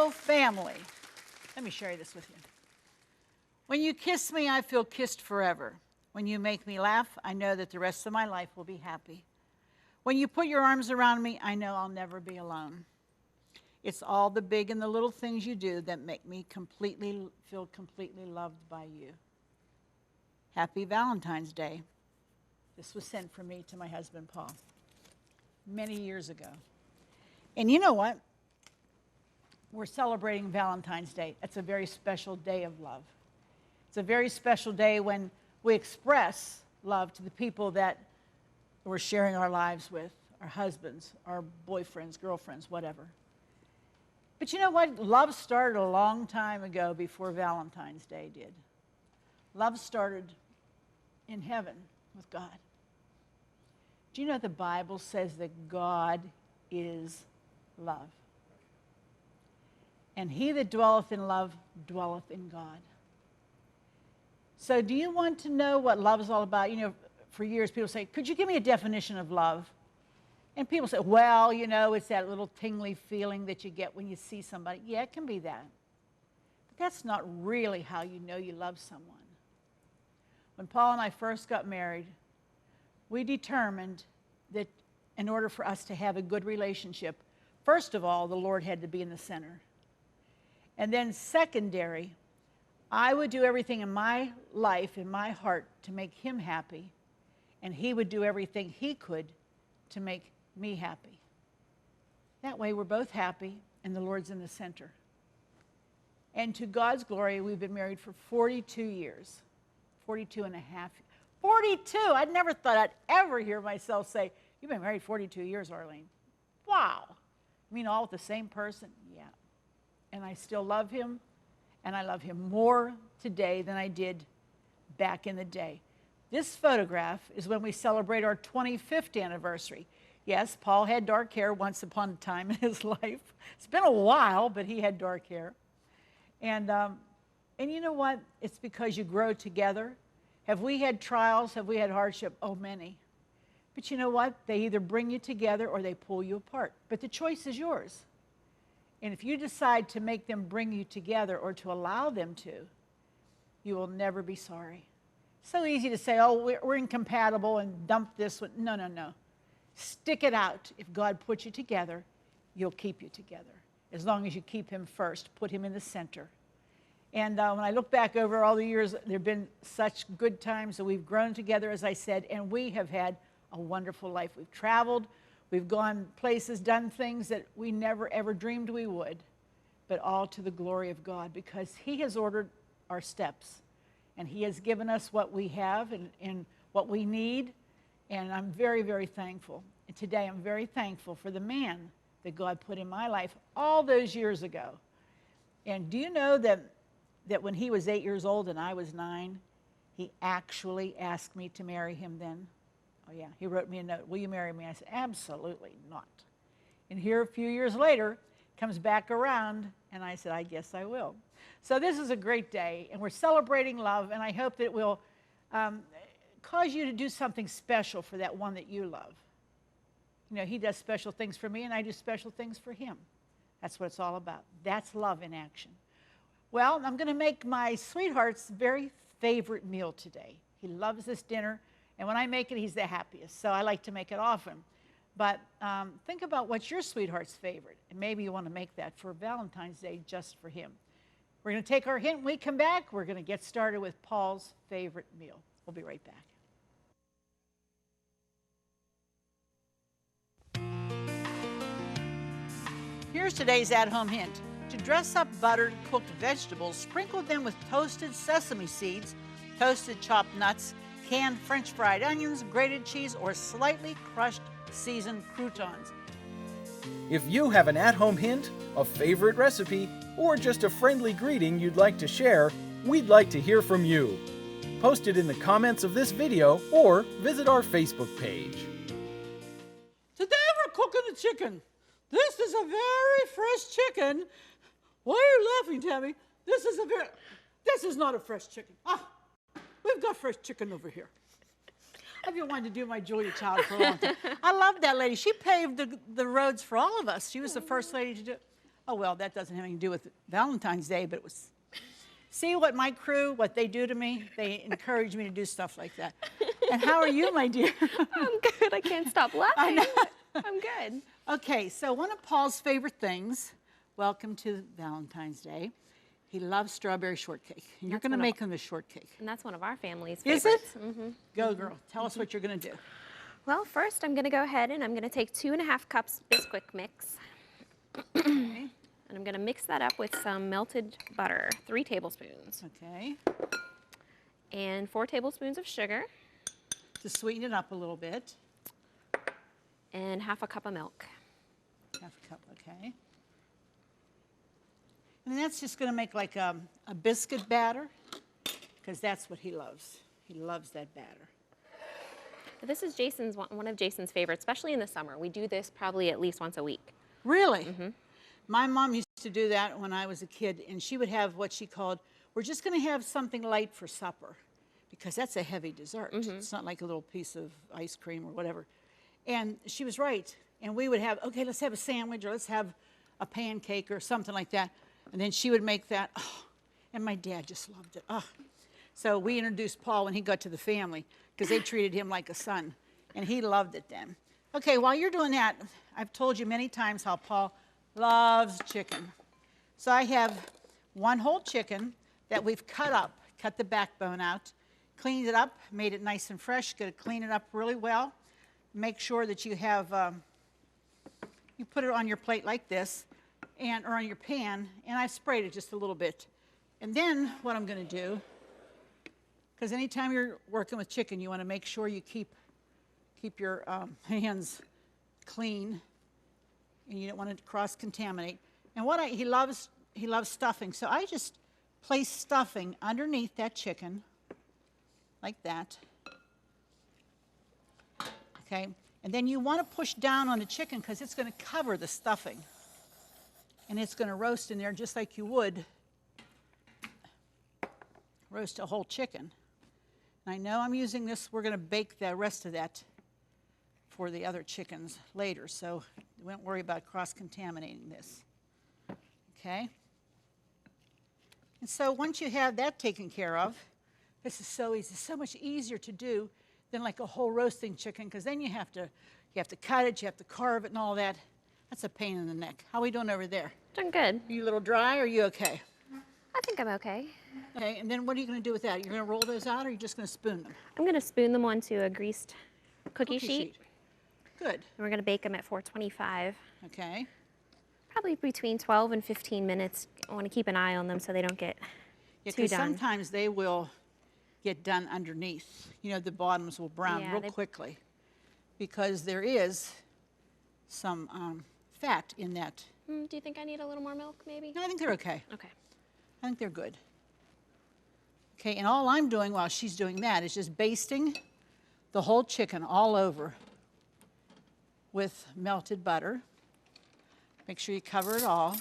So, family, let me share this with you. When you kiss me, I feel kissed forever. When you make me laugh, I know that the rest of my life will be happy. When you put your arms around me, I know I'll never be alone. It's all the big and the little things you do that make me feel completely loved by you. Happy Valentine's Day. This was sent from me to my husband, Paul, many years ago. And you know what? We're celebrating Valentine's Day. It's a very special day of love. It's a very special day when we express love to the people that we're sharing our lives with, our husbands, our boyfriends, girlfriends, whatever. But you know what? Love started a long time ago before Valentine's Day did. Love started in heaven with God. Do you know the Bible says that God is love? And he that dwelleth in love dwelleth in God. So do you want to know what love is all about? You know, for years people say, could you give me a definition of love? And people say, well, you know, it's that little tingly feeling that you get when you see somebody. Yeah, it can be that. But that's not really how you know you love someone. When Paul and I first got married, we determined that in order for us to have a good relationship, first of all, the Lord had to be in the center. And then secondary, I would do everything in my life, in my heart, to make him happy, and he would do everything he could to make me happy. That way we're both happy, and the Lord's in the center. And to God's glory, we've been married for 42 years. 42 and a half. 42! I never thought I'd ever hear myself say, you've been married 42 years, Arlene. Wow! You mean all with the same person? Yeah. And I still love him, and I love him more today than I did back in the day. This photograph is when we celebrate our 25th anniversary. Yes, Paul had dark hair once upon a time in his life. It's been a while, but he had dark hair. And you know what? It's because you grow together. Have we had trials? Have we had hardship? Oh, many. But you know what? They either bring you together or they pull you apart. But the choice is yours. And if you decide to make them bring you together or to allow them to, you will never be sorry. So easy to say, oh, we're incompatible and dump this one. No, no, no. Stick it out. If God puts you together, he'll keep you together. As long as you keep him first, put him in the center. And when I look back over all the years, there have been such good times that we've grown together, as I said, and we have had a wonderful life. We've traveled, we've gone places, done things that we never ever dreamed we would, but all to the glory of God, because he has ordered our steps, and he has given us what we have and what we need, and I'm very, very thankful. And today I'm very thankful for the man that God put in my life all those years ago. And do you know that when he was 8 years old and I was 9, he actually asked me to marry him then? Oh yeah, he wrote me a note, will you marry me? I said, absolutely not. And here a few years later, comes back around, and I said, I guess I will. So this is a great day, and we're celebrating love, and I hope that it will cause you to do something special for that one that you love. You know, he does special things for me, and I do special things for him. That's what it's all about. That's love in action. Well, I'm going to make my sweetheart's very favorite meal today. He loves this dinner, and when I make it, he's the happiest, so I like to make it often. But think about what's your sweetheart's favorite, and maybe you want to make that for Valentine's Day just for him. We're going to take our hint. When we come back, we're going to get started with Paul's favorite meal. We'll be right back. Here's today's at-home hint. To dress up buttered cooked vegetables, sprinkle them with toasted sesame seeds, toasted chopped nuts, canned French fried onions, grated cheese, or slightly crushed seasoned croutons. If you have an at-home hint, a favorite recipe, or just a friendly greeting you'd like to share, we'd like to hear from you. Post it in the comments of this video or visit our Facebook page. Today we're cooking a chicken. This is a very fresh chicken. Why are you laughing, Tammy? This is not a fresh chicken. Ah, we've got fresh chicken over here. I've been wanting to do my Julia Child for a long time. I love that lady. She paved the roads for all of us. She was the first lady to do it. Oh, well, that doesn't have anything to do with Valentine's Day, but it was. See what my crew, what they do to me? They encourage me to do stuff like that. And how are you, my dear? I'm good. I can't stop laughing. I know. I'm good. Okay, so one of Paul's favorite things, welcome to Valentine's Day, he loves strawberry shortcake. And you're going to make him a shortcake. And that's one of our family's Is favorites. it? Mm-hmm. Go, girl. Tell us what you're going to do. Well, first I'm going to go ahead and I'm going to take 2.5 cups Bisquick mix. Okay. And I'm going to mix that up with some melted butter, 3 tablespoons. Okay. And 4 tablespoons of sugar. To sweeten it up a little bit. And 1/2 cup of milk. 1/2 cup, okay. And that's just going to make like a biscuit batter, because that's what he loves. He loves that batter. This is one of Jason's favorites, especially in the summer. We do this probably at least once a week. Really? Mm-hmm. My mom used to do that when I was a kid, and she would have what she called, we're just going to have something light for supper, because that's a heavy dessert. Mm-hmm. It's not like a little piece of ice cream or whatever. And she was right. And we would have, okay, let's have a sandwich, or let's have a pancake or something like that. And then she would make that. Oh, and my dad just loved it. Oh. So we introduced Paul when he got to the family, because they treated him like a son. And he loved it then. Okay, while you're doing that, I've told you many times how Paul loves chicken. So I have 1 whole chicken that we've cut up, cut the backbone out, cleaned it up, made it nice and fresh. Got to clean it up really well. Make sure that you have, you put it on your plate like this, or on your pan, and I've sprayed it just a little bit. And then what I'm going to do, because anytime you're working with chicken, you want to make sure you keep your hands clean, and you don't want to cross-contaminate. And he loves stuffing, so I just place stuffing underneath that chicken, like that. Okay, and then you want to push down on the chicken, because it's going to cover the stuffing, and it's going to roast in there just like you would roast a whole chicken. And I know I'm using this, we're going to bake the rest of that for the other chickens later, so don't worry about cross-contaminating this. Okay? And so once you have that taken care of, this is so easy, so much easier to do than like a whole roasting chicken, because then you have to cut it, you have to carve it and all that. That's a pain in the neck. How are we doing over there? Doing good. Are you a little dry, or are you okay? I think I'm okay. Okay, and then what are you going to do with that? You're going to roll those out, or are you just going to spoon them? I'm going to spoon them onto a greased cookie sheet. Good. And we're going to bake them at 425. Okay. Probably between 12 and 15 minutes. I want to keep an eye on them so they don't get too done. Sometimes they will get done underneath. You know, the bottoms will brown real quickly, because there is some fat in that. Do you think I need a little more milk, maybe? No, I think they're okay. Okay. I think they're good. Okay, and all I'm doing while she's doing that is just basting the whole chicken all over with melted butter. Make sure you cover it all.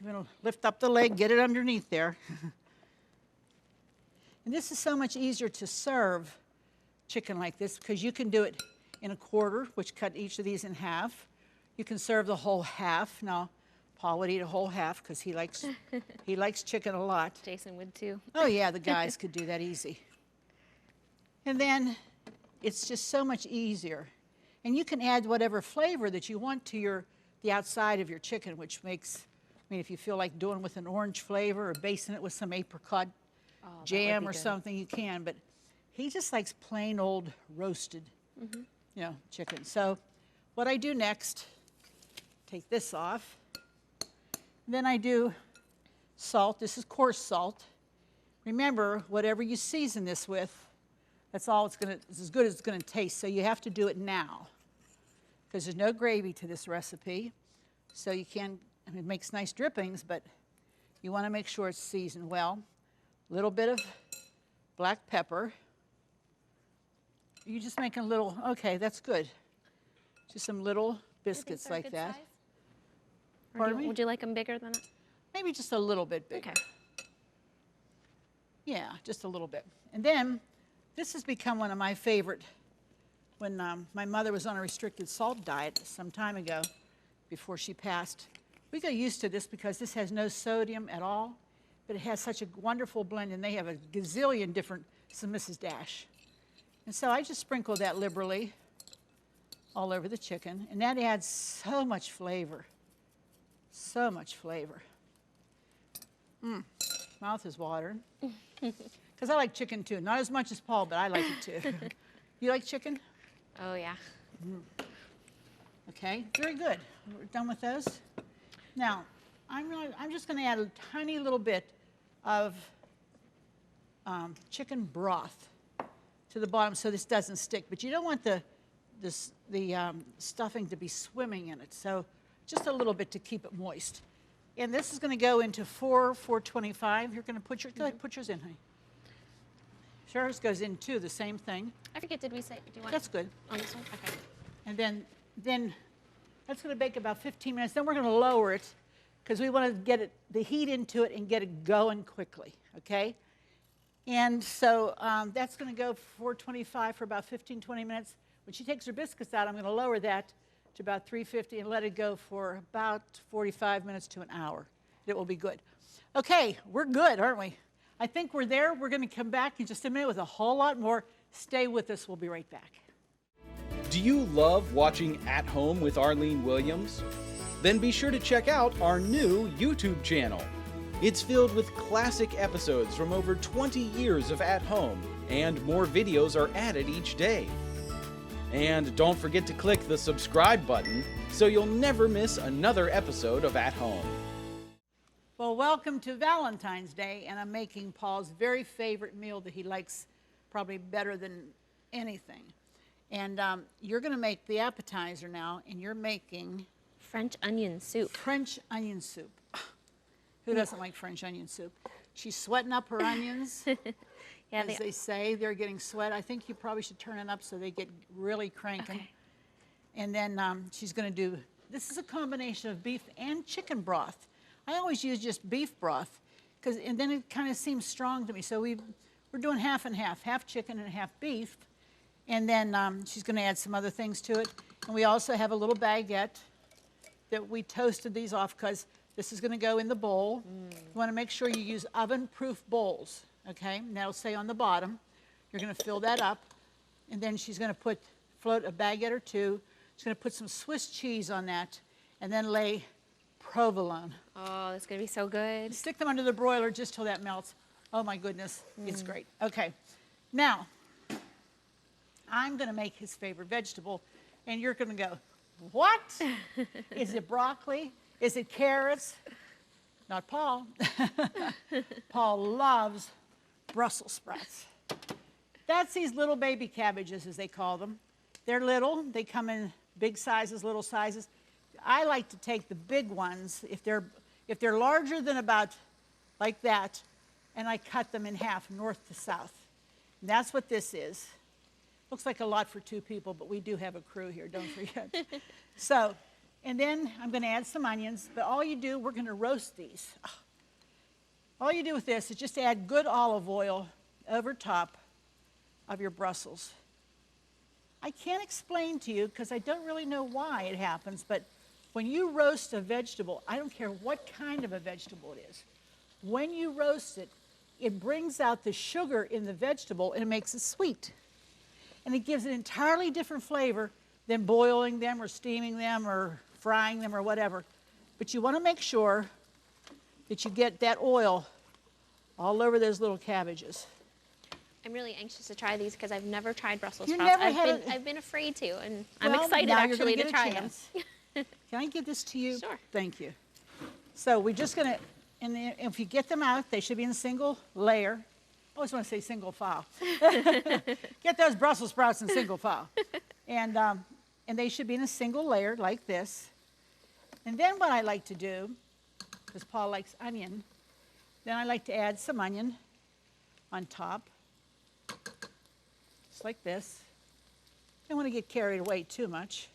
You're going to lift up the leg, get it underneath there. And this is so much easier to serve chicken like this, because you can do it in a quarter, which cut each of these in half. You can serve the whole half. Now, Paul would eat a whole half, because he likes chicken a lot. Jason would too. Oh yeah, the guys could do that easy. And then it's just so much easier. And you can add whatever flavor that you want to the outside of your chicken, which makes, I mean, if you feel like doing with an orange flavor or basting it with some apricot jam or something, you can. But he just likes plain old roasted, chicken. So what I do next, take this off. Then I do salt. This is coarse salt. Remember, whatever you season this with, it's as good as it's going to taste. So you have to do it now, because there's no gravy to this recipe. So you can, it makes nice drippings, but you want to make sure it's seasoned well. A little bit of black pepper. You just make a little, okay, that's good. Just some little biscuits like that. Would you like them bigger than that? Maybe just a little bit bigger. Okay. Yeah, just a little bit. And then this has become one of my favorite. When my mother was on a restricted salt diet some time ago, before she passed, We got used to this because this has no sodium at all, but it has such a wonderful blend, and they have a gazillion different, some Mrs. Dash. And so I just sprinkle that liberally all over the chicken, and that adds so much flavor. So much flavor. Mouth is watering. Because I like chicken too. Not as much as Paul, but I like it too. You like chicken? Oh, yeah. Okay, very good. We're done with those. Now, I'm just going to add a tiny little bit of chicken broth to the bottom so this doesn't stick. But you don't want the stuffing to be swimming in it. So just a little bit to keep it moist. And this is going to go into 425. You're going to put go ahead, put yours in, honey. Yours goes in too, the same thing. I forget, did we say, do you want That's good. on this one? Okay. And then that's going to bake about 15 minutes. Then we're going to lower it because we want to get the heat into it and get it going quickly, okay? And so that's going to go 425 for about 15, 20 minutes. When she takes her biscuits out, I'm going to lower that to about 350 and let it go for about 45 minutes to an hour. It will be good. Okay, we're good, aren't we? I think we're there. We're going to come back in just a minute with a whole lot more. Stay with us. We'll be right back. Do you love watching At Home with Arlene Williams? Then be sure to check out our new YouTube channel. It's filled with classic episodes from over 20 years of At Home, and more videos are added each day. And don't forget to click the subscribe button so you'll never miss another episode of At Home. Well, welcome to Valentine's Day, and I'm making Paul's very favorite meal that he likes probably better than anything. And you're going to make the appetizer now, and you're making French onion soup. French onion soup. Who doesn't like French onion soup? She's sweating up her onions. Yeah, As they say, they're getting sweat. I think you probably should turn it up so they get really cranking. Okay. And then she's going to do, this is a combination of beef and chicken broth. I always use just beef broth, and then it kind of seems strong to me. So we're doing half and half chicken and half beef. And then she's going to add some other things to it. And we also have a little baguette that we toasted these off because this is going to go in the bowl. You want to make sure you use oven-proof bowls, okay? And that'll say on the bottom. You're going to fill that up. And then she's going to float a baguette or two. She's going to put some Swiss cheese on that and then lay provolone. Oh, that's going to be so good. Stick them under the broiler just till that melts. Oh my goodness, it's great. Okay, now I'm going to make his favorite vegetable, and you're going to go, what? Is it broccoli? Is it carrots? Not Paul. Paul loves Brussels sprouts. That's these little baby cabbages, as they call them. They're little. They come in big sizes, little sizes. I like to take the big ones, if they're larger than about like that, and I cut them in half, north to south. And that's what this is. Looks like a lot for two people, but we do have a crew here, don't forget. So, and then I'm going to add some onions, but all you do, we're going to roast these. All you do with this is just add good olive oil over top of your Brussels. I can't explain to you because I don't really know why it happens, but when you roast a vegetable, I don't care what kind of a vegetable it is, when you roast it, it brings out the sugar in the vegetable and it makes it sweet. And it gives an entirely different flavor than boiling them or steaming them or frying them or whatever. But you want to make sure that you get that oil all over those little cabbages. I'm really anxious to try these because I've never tried Brussels You sprouts. never had I've been afraid to, and Well, I'm excited now you're actually gonna to get a try them. chance. Can I give this to you? Sure. Thank you. So we're just going to, and if you get them out, they should be in a single layer. I always want to say single file. Get those Brussels sprouts in single file. And they should be in a single layer like this. And then what I like to do, because Paul likes onion, then I like to add some onion on top, just like this. I don't want to get carried away too much.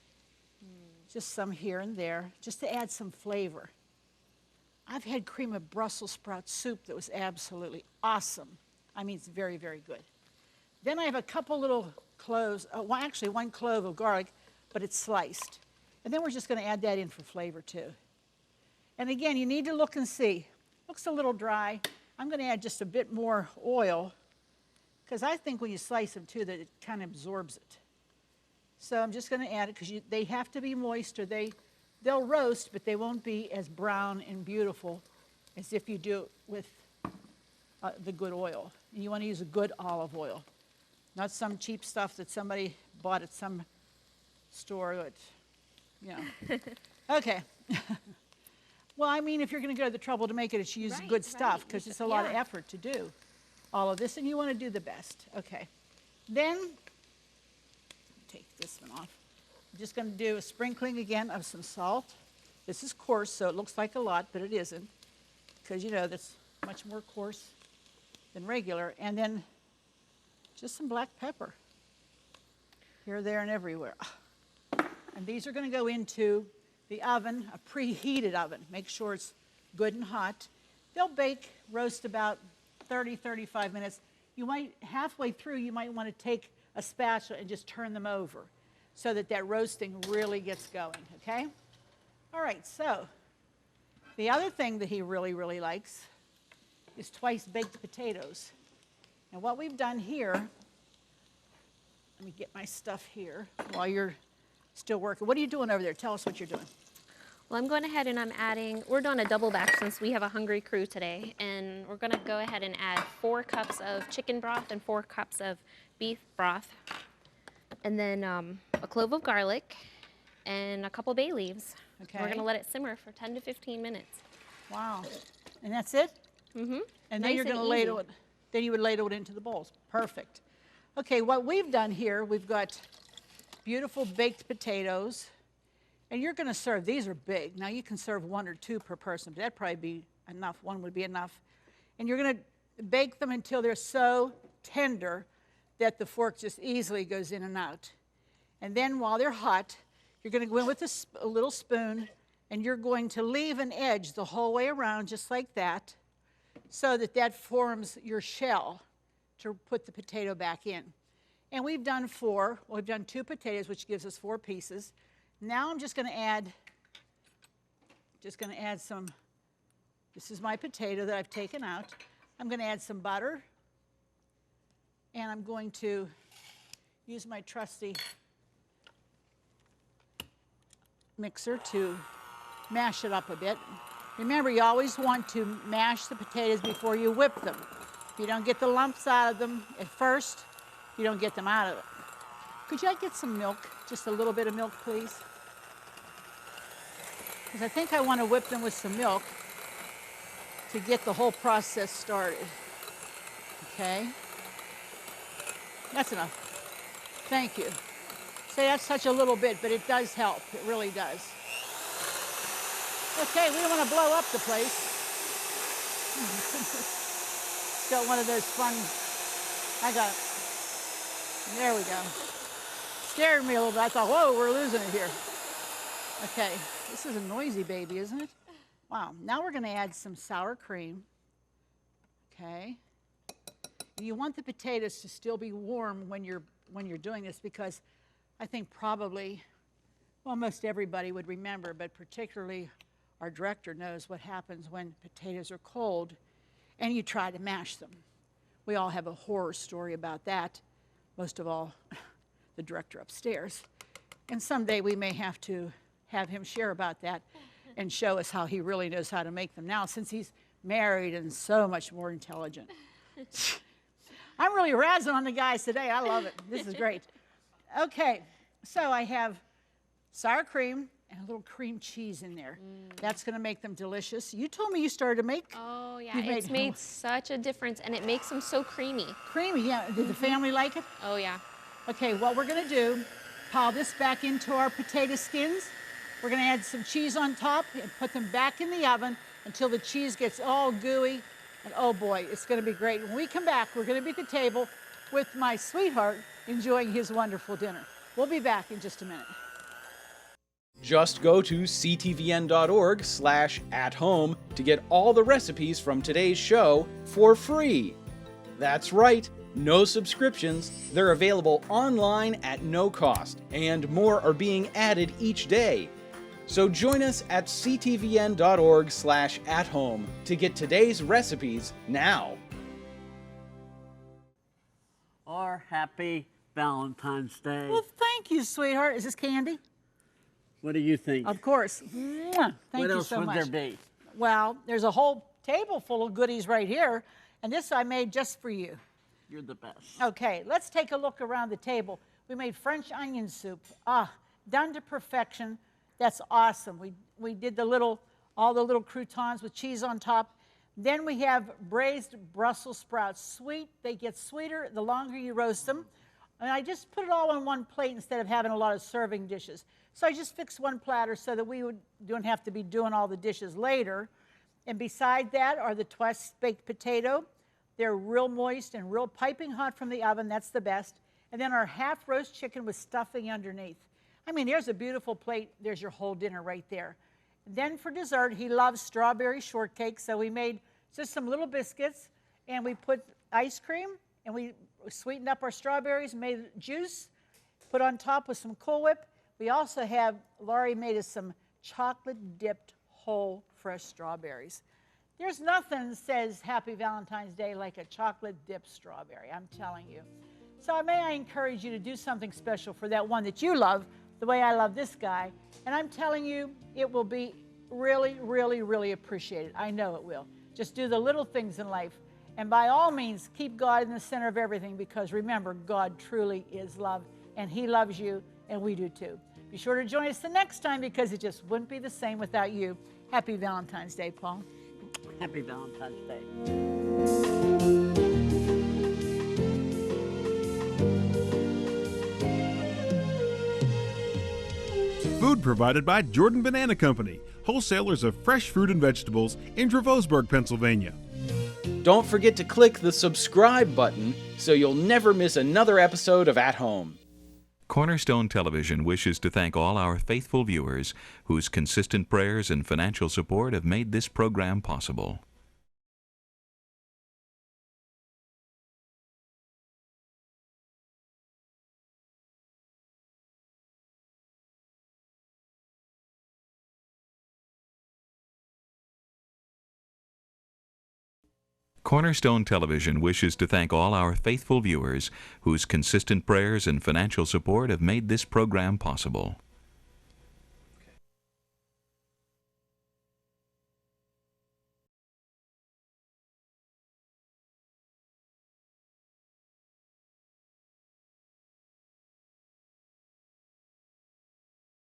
Just some here and there, just to add some flavor. I've had cream of Brussels sprout soup that was absolutely awesome. I mean, it's very, very good. Then I have a couple little cloves, actually one clove of garlic, but it's sliced. And then we're just going to add that in for flavor too. And again, you need to look and see. Looks a little dry. I'm going to add just a bit more oil because I think when you slice them too that it kind of absorbs it. So I'm just going to add it because they have to be moist or they'll roast, but they won't be as brown and beautiful as if you do it with the good oil. And you want to use a good olive oil, not some cheap stuff that somebody bought at some store that, you know. Okay. Well, I mean, if you're going to go to the trouble to make it, it's use good stuff because it's a lot of effort to do all of this, and you want to do the best. Okay. Then, take this one off. I'm just going to do a sprinkling again of some salt. This is coarse, so it looks like a lot, but it isn't because, you know, that's much more coarse than regular. And then just some black pepper here, there, and everywhere. And these are going to go into the oven, a preheated oven. Make sure it's good and hot. They'll bake, roast about 30, 35 minutes. You might, halfway through, you might want to take a spatula and just turn them over so that that roasting really gets going, okay? All right, so the other thing that he really, really likes is twice baked potatoes. And what we've done here, let me get my stuff here while you're still working. What are you doing over there? Tell us what you're doing. Well, I'm going ahead and I'm adding, we're doing a double batch since we have a hungry crew today, and we're going to go ahead and add 4 cups of chicken broth and 4 cups of beef broth, and then a clove of garlic and a couple bay leaves. Okay. We're going to let it simmer for 10 to 15 minutes. Wow. And that's it? Mm-hmm. And then Nice you're going to and ladle easy. it. Then you would ladle it into the bowls. Perfect. Okay, what we've done here, we've got beautiful baked potatoes. And you're going to serve, these are big. Now you can serve 1 or 2 per person, but that'd probably be enough. 1 would be enough. And you're going to bake them until they're so tender that the fork just easily goes in and out. And then while they're hot, you're going to go in with a little spoon, and you're going to leave an edge the whole way around, just like that, so that that forms your shell to put the potato back in. And we've done 4. Well, we've done 2 potatoes, which gives us 4 pieces. Now I'm just going to add some, this is my potato that I've taken out. I'm going to add some butter, and I'm going to use my trusty mixer to mash it up a bit. Remember, you always want to mash the potatoes before you whip them. If you don't get the lumps out of them at first, you don't get them out of it. Could I get some milk? Just a little bit of milk, please? Because I think I want to whip them with some milk to get the whole process started. Okay? That's enough. Thank you. Say that's such a little bit, but it does help. It really does. Okay, we don't want to blow up the place. Got one of those fun, I got it. There we go. Scared me a little bit. I thought, whoa, we're losing it here. Okay, this is a noisy baby, isn't it? Wow, now we're going to add some sour cream. Okay. And you want the potatoes to still be warm when you're doing this, because I think probably, well, most everybody would remember, but particularly our director knows what happens when potatoes are cold and you try to mash them. We all have a horror story about that, most of all the director upstairs. And someday we may have to have him share about that and show us how he really knows how to make them now, since he's married and so much more intelligent. I'm really razzing on the guys today. I love it. This is great. Okay, so I have sour cream and a little cream cheese in there. That's going to make them delicious. You told me you started to make. Oh, yeah. It's made such a difference, and it makes them so creamy. Creamy, yeah. Did the family like it? Oh, yeah. Okay, what we're going to do, pile this back into our potato skins. We're going to add some cheese on top and put them back in the oven until the cheese gets all gooey. And oh boy, it's going to be great. When we come back, we're going to be at the table with my sweetheart enjoying his wonderful dinner. We'll be back in just a minute. Just go to ctvn.org/athome to get all the recipes from today's show for free. That's right, no subscriptions. They're available online at no cost, and more are being added each day. So join us at ctvn.org/athome to get today's recipes now. Or happy Valentine's Day. Well, thank you, sweetheart. Is this candy? What do you think? Of course. Mwah. Thank what you else so would much. there be? Well, there's a whole table full of goodies right here, and this I made just for you. You're the best. Okay, let's take a look around the table. We made French onion soup. Done to perfection. That's awesome. We did all the little croutons with cheese on top. Then we have braised Brussels sprouts. Sweet, they get sweeter the longer you roast them. And I just put it all on one plate instead of having a lot of serving dishes. So I just fixed one platter so that we don't have to be doing all the dishes later. And beside that are the twice baked potato. They're real moist and real piping hot from the oven. That's the best. And then our half roast chicken with stuffing underneath. I mean, there's a beautiful plate. There's your whole dinner right there. Then for dessert, he loves strawberry shortcake, so we made just some little biscuits, and we put ice cream, and we sweetened up our strawberries, made juice, put on top with some Cool Whip. We also have, Laurie made us some chocolate-dipped whole fresh strawberries. There's nothing that says Happy Valentine's Day like a chocolate-dipped strawberry, I'm telling you. So may I encourage you to do something special for that one that you love, the way I love this guy. And I'm telling you, it will be really, really, really appreciated. I know it will. Just do the little things in life. And by all means, keep God in the center of everything, because remember, God truly is love, and he loves you, and we do too. Be sure to join us the next time, because it just wouldn't be the same without you. Happy Valentine's Day, Paul. Happy Valentine's Day. Food provided by Jordan Banana Company, wholesalers of fresh fruit and vegetables in Dravosburg, Pennsylvania. Don't forget to click the subscribe button so you'll never miss another episode of At Home. Cornerstone Television wishes to thank all our faithful viewers whose consistent prayers and financial support have made this program possible. Cornerstone Television wishes to thank all our faithful viewers whose consistent prayers and financial support have made this program possible.